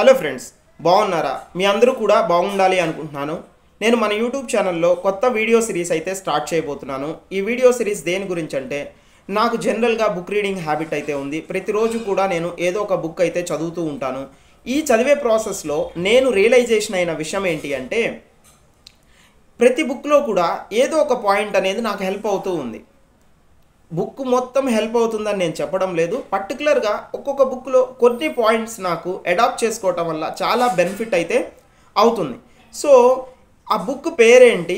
Hello friends, బాగున్నారా? మీ అందరూ కూడా బాగుండాలి అనుకుంటున్నాను. నేను మన యూట్యూబ్ ఛానల్లో కొత్త వీడియో సిరీస్ అయితే స్టార్ట్ చేయబోతున్నాను. ఈ వీడియో సిరీస్ దేని గురించి అంటే, నాకు జనరల్గా బుక్ రీడింగ్ హ్యాబిట్ అయితే ఉంది. ప్రతిరోజు కూడా నేను ఏదో ఒక బుక్ అయితే చదువుతూ ఉంటాను. ఈ చదివే ప్రాసెస్లో నేను రియలైజేషన్ అయిన విషయం ఏంటి అంటే, ప్రతి బుక్లో కూడా ఏదో ఒక పాయింట్ అనేది నాకు హెల్ప్ అవుతూ ఉంది. బుక్ మొత్తం హెల్ప్ అవుతుందని నేను చెప్పడం లేదు. పర్టికులర్గా ఒక్కొక్క బుక్లో కొన్ని పాయింట్స్ నాకు అడాప్ట్ చేసుకోవటం వల్ల చాలా బెనిఫిట్ అయితే అవుతుంది. సో ఆ బుక్ పేరేంటి,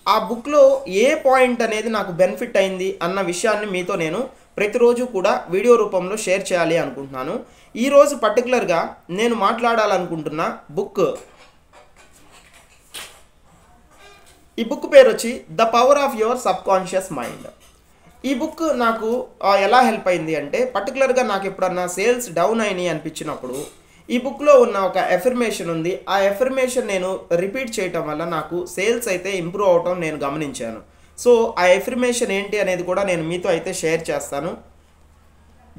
ఆ బుక్లో ఏ పాయింట్ అనేది నాకు బెనిఫిట్ అయింది అన్న విషయాన్ని మీతో నేను ప్రతిరోజు కూడా వీడియో రూపంలో షేర్ చేయాలి అనుకుంటున్నాను. ఈరోజు పర్టికులర్గా నేను మాట్లాడాలనుకుంటున్న బుక్, ఈ బుక్ పేరు వచ్చి the power of your subconscious mind. ఈ బుక్ నాకు ఎలా హెల్ప్ అయింది అంటే, పర్టికులర్గా నాకు ఎప్పుడన్నా సేల్స్ డౌన్ అయినాయి అనిపించినప్పుడు ఈ బుక్లో ఉన్న ఒక ఎఫర్మేషన్ ఉంది. ఆ ఎఫర్మేషన్ నేను రిపీట్ చేయటం వల్ల నాకు సేల్స్ అయితే ఇంప్రూవ్ అవటం నేను గమనించాను. సో ఆ ఎఫర్మేషన్ ఏంటి అనేది కూడా నేను మీతో అయితే షేర్ చేస్తాను.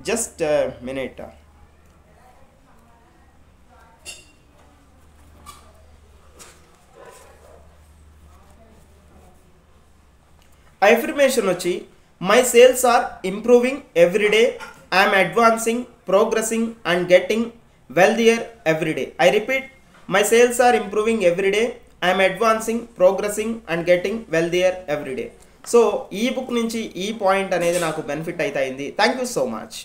Just minute. ఆ ఎఫర్మేషన్ వచ్చి, my sales are improving every day, I'm advancing, progressing and getting wealthier every day. I repeat, my sales are improving every day, I'm advancing, progressing and getting wealthier every day. So ఈ book నుంచి ఈ point అనేది నాకు benefit అయితే అయింది. Thank you so much.